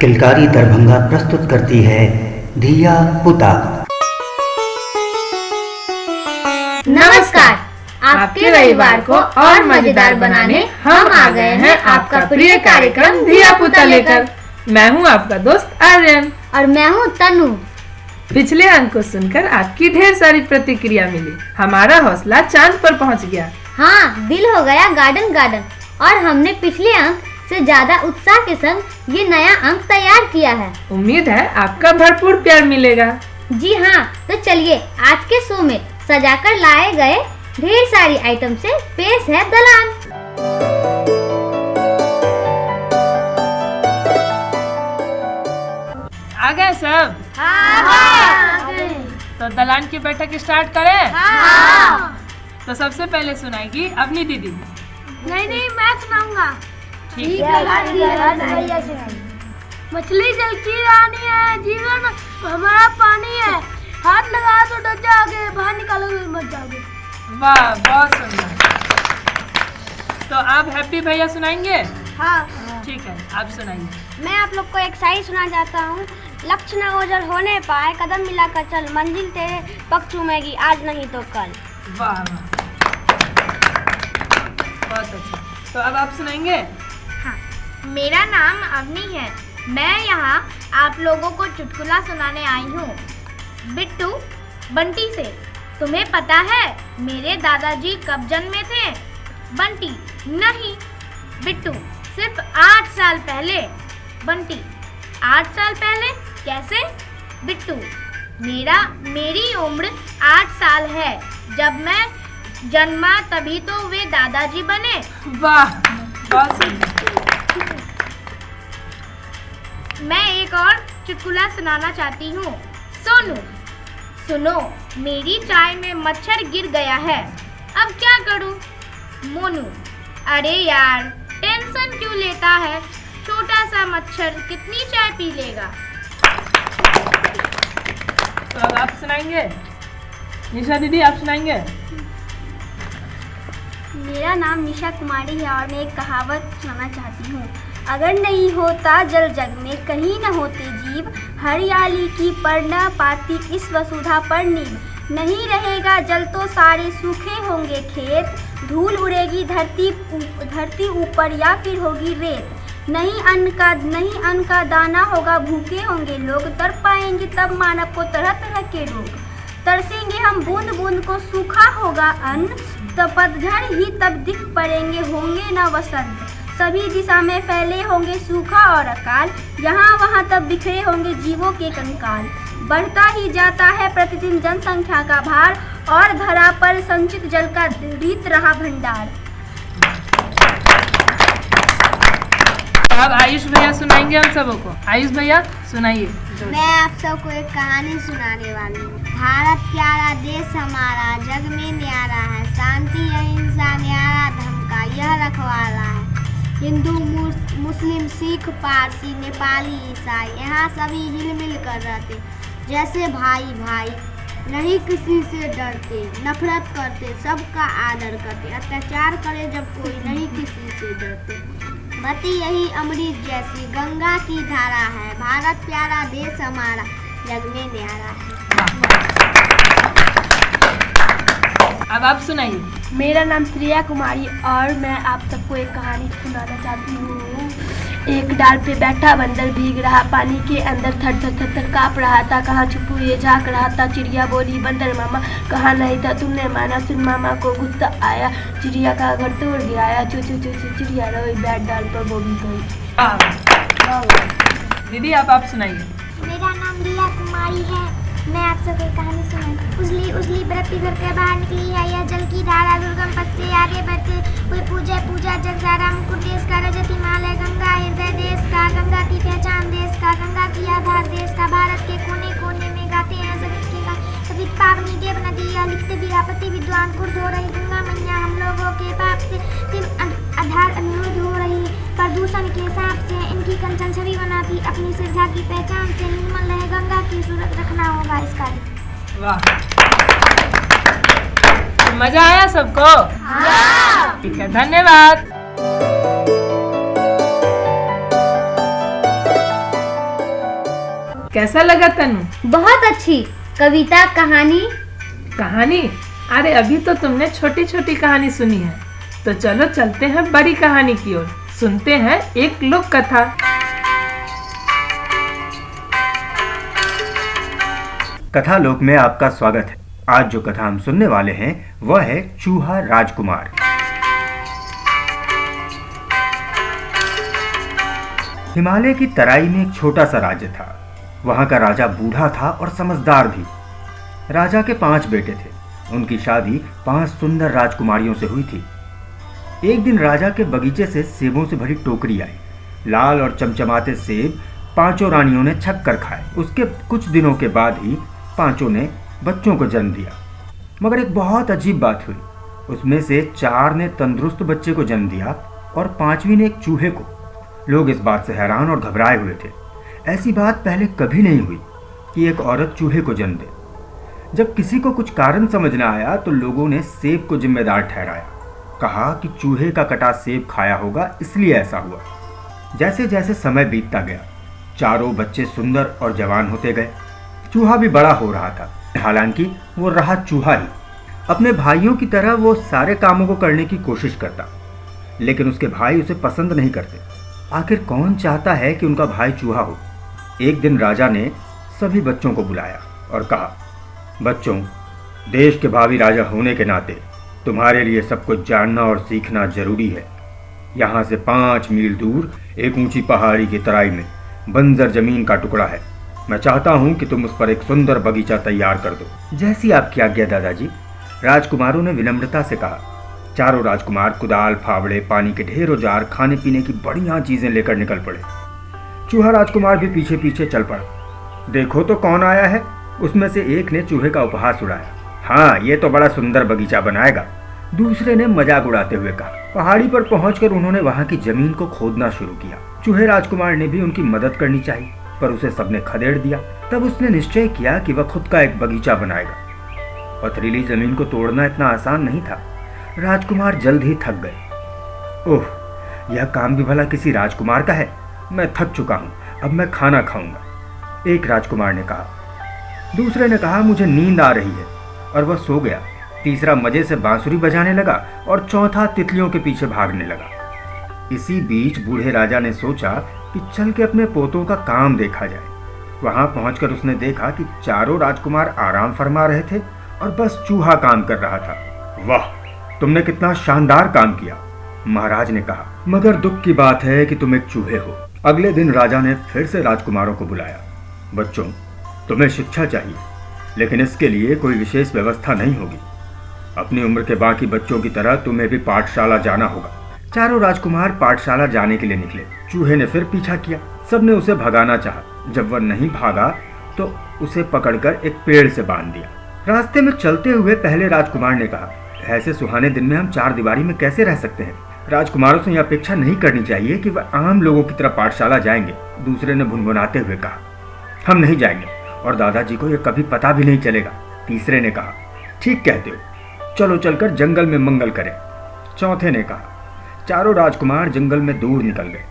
किलकारी दरभंगा प्रस्तुत करती है धिया पुता। नमस्कार, आपके रविवार को और मजेदार बनाने हम आ गए हैं आपका प्रिय कार्यक्रम धिया पुता लेकर। मैं हूँ आपका दोस्त आर्यन और मैं हूँ तनु। पिछले अंक को सुनकर आपकी ढेर सारी प्रतिक्रिया मिली। हमारा हौसला चांद पर पहुँच गया। हाँ, दिल हो गया गार्डन गार्डन। और हमने पिछले अंक से ज्यादा उत्साह के संग ये नया अंक तैयार किया है। उम्मीद है आपका भरपूर प्यार मिलेगा। जी हाँ, तो चलिए आज के शो में सजाकर लाए गए ढेर सारी आइटम से पेश है दलान। आ गए सब? हाँ। तो दलान की बैठक स्टार्ट करें? हाँ। तो सबसे पहले सुनाएगी अपनी दीदी। नहीं, मैं सुनाऊंगा। ठीक है। मछली जल की रानी है, जीवन हमारा पानी है, हाथ लगा तो डर जाओगे, बाहर निकालोगे मर जाओगे। वाह, बहुत सुंदर। तो आप हैप्पी भैया सुनाएंगे? हाँ, ठीक है, आप सुनाइए। मैं आप लोग को एक शायरी सुना चाहता हूँ। लक्ष्य न ओझल होने पाए, कदम मिलाकर चल, मंजिल तेरे पग चूमेगी आज नहीं तो कल। वाह वाह, बहुत अच्छा। तो अब आप सुनाएंगे? हाँ, मेरा नाम अवनी है। मैं यहाँ आप लोगों को चुटकुला सुनाने आई हूँ। बिट्टू बंटी से। तुम्हें पता है मेरे दादाजी कब जन्मे थे? बंटी: नहीं। बिट्टू: सिर्फ 8 साल पहले। बंटी: 8 साल पहले कैसे? बिट्टू: मेरी उम्र 8 साल है। जब मैं जन्मा तभी तो वे दादाजी बने। वाह, बहुत सुंदर। मैं एक और चुटकुला सुनाना चाहती हूँ। सोनू: सुनो, मेरी चाय में मच्छर गिर गया है, अब क्या करूँ? मोनू: अरे यार, टेंशन क्यों लेता है, छोटा सा मच्छर कितनी चाय पी लेगा। तो अब आप सुनाएंगे? निशा दीदी, आप सुनाएंगे? मेरा नाम निशा कुमारी है और मैं एक कहावत सुनाना चाहती हूँ। अगर नहीं होता जल जग में, कहीं न होते जीव, हरियाली की पर न पाती इस वसुधा पर नींव। नहीं रहेगा जल तो सारे सूखे होंगे खेत, धूल उड़ेगी धरती ऊपर या फिर होगी रेत। नहीं अन्न का दाना होगा, भूखे होंगे लोग, तर पाएंगे तब मानव को तरह तरह के रोग। तरसेंगे हम बूंद बूंद को, सूखा होगा अन्न, तब पतझड़ ही तब दिख पड़ेंगे, होंगे न वसंत। सभी दिशा में फैले होंगे सूखा और अकाल, यहाँ वहाँ तब बिखरे होंगे जीवों के कंकाल। बढ़ता ही जाता है प्रतिदिन जनसंख्या का भार, और धरा पर संचित जल का रीत रहा भंडार। अब आयुष भैया सुनाएंगे हम सबों को। आयुष भैया सुनाइए। मैं आप सबको एक कहानी सुनाने वाली हूँ। भारत प्यारा देश हमारा, जग में न्यारा है, शांति अहिंसा न्यारा धर्म का यह रखवाला है। हिंदू मुस्लिम सिख पारसी नेपाली ईसाई, यहाँ सभी हिल मिल कर रहते, जैसे भाई भाई, नहीं किसी से डरते, नफरत करते, सबका आदर करते, अत्याचार करे जब कोई नहीं किसी से डरते। बहती यही अमृत जैसी गंगा की धारा है, भारत प्यारा देश हमारा, जग में न्यारा है। अब आप सुनाइए। मेरा नाम प्रिया कुमारी और मैं आप सबको एक कहानी सुनाना चाहती हूँ। एक डाल पे बैठा बंदर भीग रहा पानी के अंदर, थर थर थर थर काँप रहा था, कहाँ छुपू ये झाँक रहा था। चिड़िया बोली, बंदर मामा कहाँ नहीं था तुमने माना, सुन मामा को गुस्सा आया, चिड़िया का घर तोड़ गिराया, चू चू चू चू चिड़िया रोई, बैठ डाल पर वो भी गई। दीदी अब आप सुनाइए। मेरा नाम रिया कुमारी है। मैं आप सबको एक कहानी सुनाऊँ। उजली उजली बरती घर के बाहर निकली है यह जल की धारा, दुर्गम पथ से आगे बढ़ते हुए पूजा जग सारा। मुकुट देश का रजत हिमालय, गंगा हृदय देश का, गंगा की पहचान देश का, गंगा की आधार देश का। भारत के कोने कोने में गाते हैं सभी के गान, सभी पावनी देव नदी लिखते विरापति विद्वान कुर्द हो रही। गंगा मैया हम लोगों के पाप से आधार अनुरोध हो रही, प्रदूषण के सांप से इनकी कंचन छवि बनाती, अपनी श्रद्धा की पहचान से निर्मल रहे गंगा की सूरत रखना होगा इसका। वाह, तो मजा आया सबको? हाँ। ठीक है, धन्यवाद। कैसा लगा तनु? बहुत अच्छी कविता, कहानी। कहानी? अरे अभी तो तुमने छोटी छोटी कहानी सुनी है, तो चलो चलते हैं बड़ी कहानी की ओर। सुनते हैं एक लोक कथा। कथा लोक में आपका स्वागत है। आज जो कथा हम सुनने वाले हैं वह है चूहा राजकुमार। हिमालय की तराई में एक छोटा सा राज्य था। वहां का राजा बूढ़ा था और समझदार भी। राजा के 5 बेटे थे। उनकी शादी 5 सुंदर राजकुमारियों से हुई थी। एक दिन राजा के बगीचे से सेबों से भरी टोकरी आई। लाल और चमचमाते सेब 5 रानियों ने छक कर खाए। उसके कुछ दिनों के बाद ही 5 ने बच्चों को जन्म दिया। मगर एक बहुत अजीब बात हुई। उसमें से 4 ने तंदुरुस्त बच्चे को जन्म दिया और 5वीं ने एक चूहे को। लोग इस बात से हैरान और घबराए हुए थे। ऐसी बात पहले कभी नहीं हुई कि एक औरत चूहे को जन्म दे। जब किसी को कुछ कारण समझ न आया तो लोगों ने सेब को जिम्मेदार ठहराया। कहा कि चूहे का कटा सेब खाया होगा, इसलिए ऐसा हुआ। जैसे जैसे समय बीतता गया, चारों बच्चे सुंदर और जवान होते गए। चूहा भी बड़ा हो रहा था। हालांकि वो रहा चूहा ही। अपने भाइयों की तरह वो सारे कामों को करने की कोशिश करता, लेकिन उसके भाई उसे पसंद नहीं करते। आखिर कौन चाहता है कि उनका भाई चूहा हो। एक दिन राजा ने सभी बच्चों को बुलाया और कहा, बच्चों, देश के भावी राजा होने के नाते तुम्हारे लिए सब कुछ जानना और सीखना जरूरी है। यहाँ से 5 मील दूर एक ऊंची पहाड़ी की तराई में बंजर जमीन का टुकड़ा है। मैं चाहता हूँ कि तुम उस पर एक सुंदर बगीचा तैयार कर दो। जैसी आपकी आज्ञा दादाजी, राजकुमारों ने विनम्रता से कहा। चारों राजकुमार कुदाल, फावड़े, पानी के ढेरों जार, खाने पीने की बढ़िया चीजें लेकर निकल पड़े। चूहा राजकुमार भी पीछे पीछे चल पड़ा। देखो तो कौन आया है। उसमें से एक ने चूहे का उपहास उड़ाया। हाँ, ये तो बड़ा सुंदर बगीचा बनाएगा। दूसरे ने मजाक उड़ाते हुए कहा। पहाड़ी पर पहुंचकर उन्होंने वहां की जमीन को खोदना शुरू किया। चूहे राजकुमार ने भी उनकी मदद करनी चाहिए, पर उसे सबने खदेड़ दिया। तब उसने निश्चय किया कि वह खुद का एक बगीचा बनाएगा। पथरीली जमीन को तोड़ना इतना आसान नहीं था। राजकुमार जल्द ही थक गए। ओह, यह काम भी भला किसी राजकुमार का है। मैं थक चुका हूं, अब मैं खाना खाऊंगा, एक राजकुमार ने कहा। दूसरे ने कहा, मुझे नींद आ रही है, और वह सो गया। तीसरा मजे से बांसुरी बजाने लगा और चौथा तितलियों के पीछे भागने लगा। इसी बीच बूढ़े राजा ने सोचा कि चल के अपने पोतों का काम देखा जाए। वहां पहुंचकर उसने देखा कि चारों राजकुमार आराम फरमा रहे थे और बस चूहा काम कर रहा था। वाह, तुमने कितना शानदार काम किया, महाराज ने कहा। मगर दुख की बात है कि तुम एक चूहे हो। अगले दिन राजा ने फिर से राजकुमारों को बुलाया। बच्चों, तुम्हें शिक्षा चाहिए, लेकिन इसके लिए कोई विशेष व्यवस्था नहीं होगी। अपनी उम्र के बाकी बच्चों की तरह तुम्हें भी पाठशाला जाना होगा। चारों राजकुमार पाठशाला जाने के लिए निकले। चूहे ने फिर पीछा किया। सबने उसे भगाना चाहा। जब वह नहीं भागा तो उसे पकड़कर एक पेड़ से बांध दिया। रास्ते में चलते हुए पहले राजकुमार ने कहा, ऐसे सुहाने दिन में हम 4 दीवारी में कैसे रह सकते हैं। राजकुमारों से यह अपेक्षा नहीं करनी चाहिए कि वह आम लोगों की तरह पाठशाला जाएंगे। दूसरे ने भुनभुनाते हुए कहा, हम नहीं जाएंगे और दादाजी को यह कभी पता भी नहीं चलेगा। तीसरे ने कहा, ठीक कहते हो, चलो चलकर जंगल में मंगल करें। चौथे ने कहा। चारों राजकुमार जंगल में दूर निकल गए।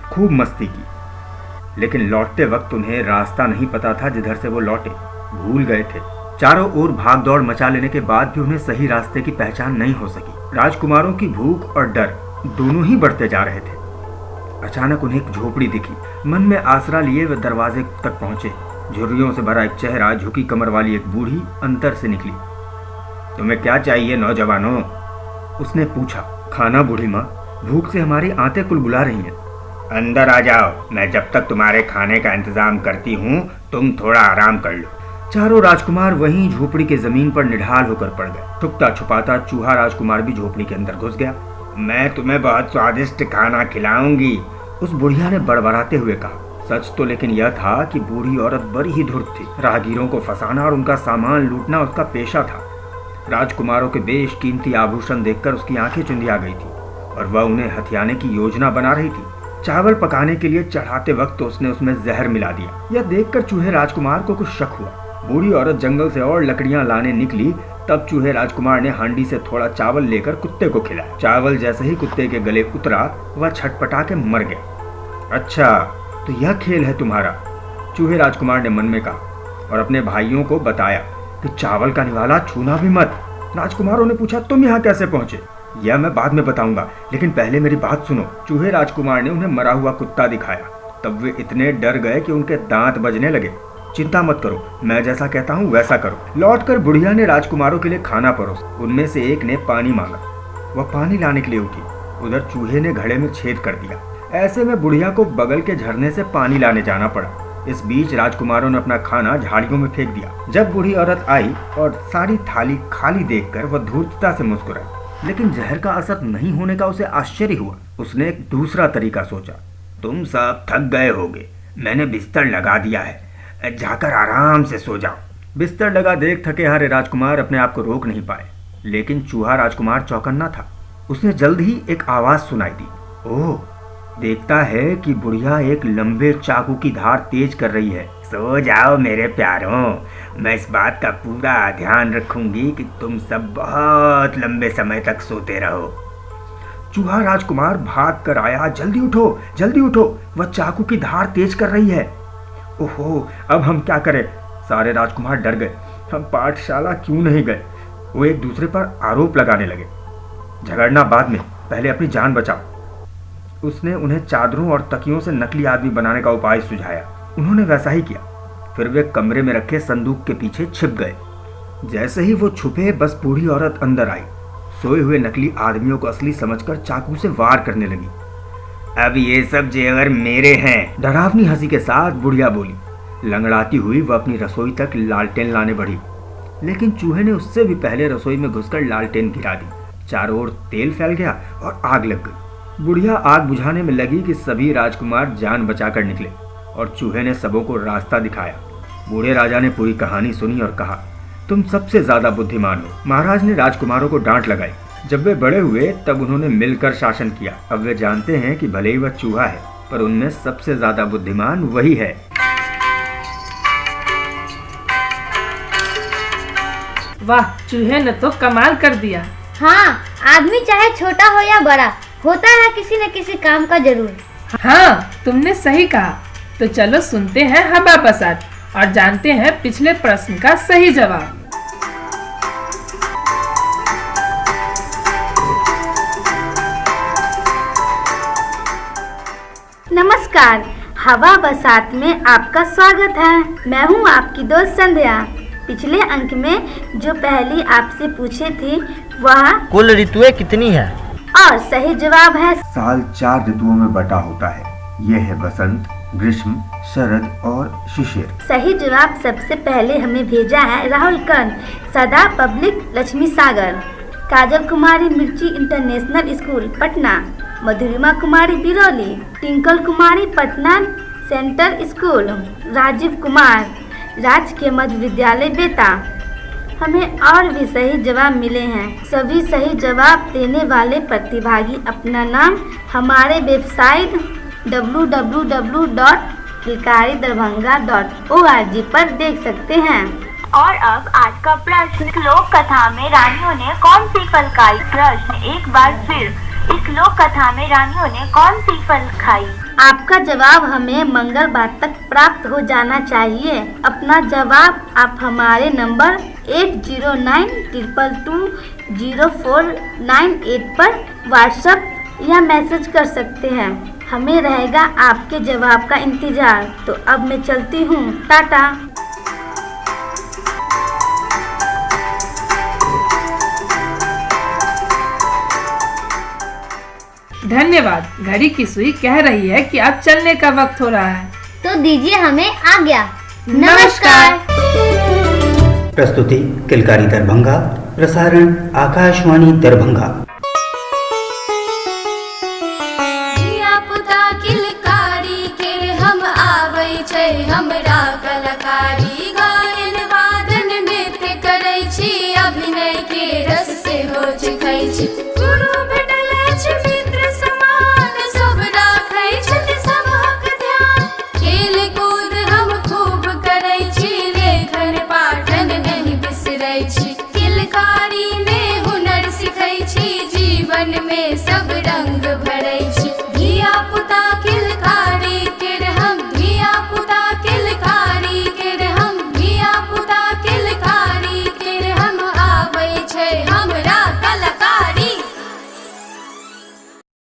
खूब मस्ती की, लेकिन लौटते वक्त उन्हें रास्ता नहीं पता था जिधर से वो लौटे। भूल गए थे। चारों ओर भाग दौड़ मचा लेने के बाद भी उन्हें सही रास्ते की पहचान नहीं हो सकी। राजकुमारों की भूख और डर दोनों ही बढ़ते जा रहे थे। अचानक उन्हें एक झोपड़ी दिखी। मन में आसरा लिए वे दरवाजे तक पहुंचे। झुर्रियों से भरा एक चेहरा, झुकी कमर वाली एक बूढ़ी अंदर से निकली। तुम्हें क्या चाहिए नौजवानों? उसने पूछा। खाना बूढ़ी माँ, भूख से हमारी आंतें कुलबुला रही हैं। अंदर आ जाओ, मैं जब तक तुम्हारे खाने का इंतजाम करती हूँ तुम थोड़ा आराम कर लो। चारों राजकुमार वहीं झोपड़ी के जमीन पर निढाल होकर पड़ गए। छुपता छुपाता चूहा राजकुमार भी झोपड़ी के अंदर घुस गया। मैं तुम्हें बहुत स्वादिष्ट खाना खिलाऊंगी, उस बुढ़िया ने बड़बड़ाते हुए कहा। सच तो लेकिन यह था कि बूढ़ी औरत बड़ी ही धूर्त थी। राहगीरों को फंसाना और उनका सामान लूटना उसका पेशा था। राजकुमारों के बेशकीमती आभूषण देखकर उसकी आंखें चुंधिया गई थी और वह उन्हें हथियाने की योजना बना रही थी। चावल पकाने के लिए चढ़ाते वक्त उसने उसमें जहर मिला दिया। यह देखकर चूहे राजकुमार को कुछ शक हुआ। बूढ़ी औरत जंगल से और लकड़ियां लाने निकली, तब चूहे राजकुमार ने हांडी से थोड़ा चावल लेकर कुत्ते को खिलाया। चावल जैसे ही कुत्ते के गले उतरा, वह छटपटा के मर गया। अच्छा, तो यह खेल है तुम्हारा, चूहे राजकुमार ने मन में कहा और अपने भाइयों को बताया कि चावल का निवाला छूना भी मत। राजकुमारों ने पूछा, तुम यहाँ कैसे पहुंचे? यह मैं बाद में बताऊंगा, लेकिन पहले मेरी बात सुनो। चूहे राजकुमार ने उन्हें मरा हुआ कुत्ता दिखाया। तब वे इतने डर गए कि उनके दांत बजने लगे। चिंता मत करो, मैं जैसा कहता हूँ वैसा करो। लौटकर बुढ़िया ने राजकुमारों के लिए खाना परोसा। उनमें से एक ने पानी मांगा। वह पानी लाने के लिए उठी। उधर चूहे ने घड़े में छेद कर दिया। ऐसे में बुढ़िया को बगल के झरने से पानी लाने जाना पड़ा। इस बीच राजकुमारों ने अपना खाना झाड़ियों में फेंक दिया। जब बूढ़ी औरत आई और सारी थाली खाली देखकर वह धूर्तता से मुस्कुराई, लेकिन जहर का असर नहीं होने का उसे आश्चर्य हुआ। उसने एक दूसरा तरीका सोचा। तुम सब थक गए होगे, मैंने बिस्तर लगा दिया है, जाकर आराम से सो जाओ। बिस्तर लगा देख थके हारे राजकुमार अपने आप को रोक नहीं पाए, लेकिन चूहा राजकुमार चौकन्ना था। उसने जल्द ही एक आवाज सुनाई दी। ओह, देखता है कि बुढ़िया एक लंबे चाकू की धार तेज कर रही है। सो जाओ मेरे प्यारों, मैं इस बात का पूरा ध्यान रखूंगी कि तुम सब बहुत लंबे समय तक सोते रहो। चूहा राजकुमार भाग कर आया। जल्दी उठो, जल्दी उठो, वह चाकू की धार तेज कर रही है। ओहो, अब हम क्या करें? सारे राजकुमार डर गए। हम पाठशाला क्यों नहीं गए? वो एक दूसरे पर आरोप लगाने लगे। झगड़ना बाद में, पहले अपनी जान बचाओ। उसने उन्हें चादरों और तकियों से नकली आदमी बनाने का उपाय सुझाया। उन्होंने वैसा ही किया। फिर वे कमरे में रखे संदूक के पीछे छिप गए। जैसे ही वो छुपे, बस बूढ़ी औरत अंदर आई। सोए हुए नकली आदमियों को असली समझकर चाकू से वार करने लगी। अब ये सब जेवर मेरे हैं, डरावनी हंसी के साथ बुढ़िया बोली। लंगड़ाती हुई वह अपनी रसोई तक लालटेन लाने बढ़ी, लेकिन चूहे ने उससे भी पहले रसोई में घुसकर लालटेन गिरा दी। चारों ओर तेल फैल गया और आग लग गई। बुढ़िया आग बुझाने में लगी कि सभी राजकुमार जान बचाकर निकले और चूहे ने सबों को रास्ता दिखाया। बूढ़े राजा ने पूरी कहानी सुनी और कहा, तुम सबसे ज्यादा बुद्धिमान हो। महाराज ने राजकुमारों को डांट लगाई। जब वे बड़े हुए तब उन्होंने मिलकर शासन किया। अब वे जानते हैं कि भले ही वह चूहा है, पर उनमें सबसे ज्यादा बुद्धिमान वही है। वाह, चूहे ने तो कमाल कर दिया। हाँ, आदमी चाहे छोटा हो या बड़ा, होता है किसी न किसी काम का जरूर। हाँ, तुमने सही कहा। तो चलो सुनते हैं हवा बसात और जानते हैं पिछले प्रश्न का सही जवाब। नमस्कार, हवा बसात में आपका स्वागत है। मैं हूँ आपकी दोस्त संध्या। पिछले अंक में जो पहली आपसे पूछे थे वह कुल ऋतुएं कितनी है? और सही जवाब है साल 4 ऋतुओं में बटा होता है। ये है बसंत, ग्रीष्म, शरद और शिशिर। सही जवाब सबसे पहले हमें भेजा है राहुल कर्ण, सदा पब्लिक, लक्ष्मी सागर। काजल कुमारी मिर्ची इंटरनेशनल स्कूल पटना, मधुरिमा कुमारी बिरौली, टिंकल कुमारी पटना सेंट्रल स्कूल, राजीव कुमार राजकीय मध्य विद्यालय बेता। हमें और भी सही जवाब मिले हैं। सभी सही जवाब देने वाले प्रतिभागी अपना नाम हमारे वेबसाइट www.खिलकारीदरभंगा.org पर देख सकते हैं। और अब आज का प्रश्न, लोक कथा में रानियों ने कौन सी फल खाई? प्रश्न एक बार फिर, इस लोक कथा में रानियों ने कौन सी फल खाई? आपका जवाब हमें मंगलवार तक प्राप्त हो जाना चाहिए। अपना जवाब आप हमारे नंबर 8092220498 पर व्हाट्सएप या मैसेज कर सकते हैं। हमें रहेगा आपके जवाब का इंतजार। तो अब मैं चलती हूँ, टाटा। धन्यवाद। घड़ी की सुई कह रही है कि अब चलने का वक्त हो रहा है, तो दीजिए हमें आज्ञा। नमस्कार। प्रस्तुति किलकारी दरभंगा, प्रसारण आकाशवाणी दरभंगा। किलकारी के हम आबै छै, हमरा कलाकारी गायन वादन नृत्य करै छी, अभिनय के रस से हो चुकै छी। गुरु भेटल अछि मित्र समान, सब राखै छथि सभक ध्यान। खेल कूद हम खूब करै छी, लेखन पाठन नहीं बिसरै छी। किलकारी में हुनर सिखै छी, जीवन में सब रंग भरै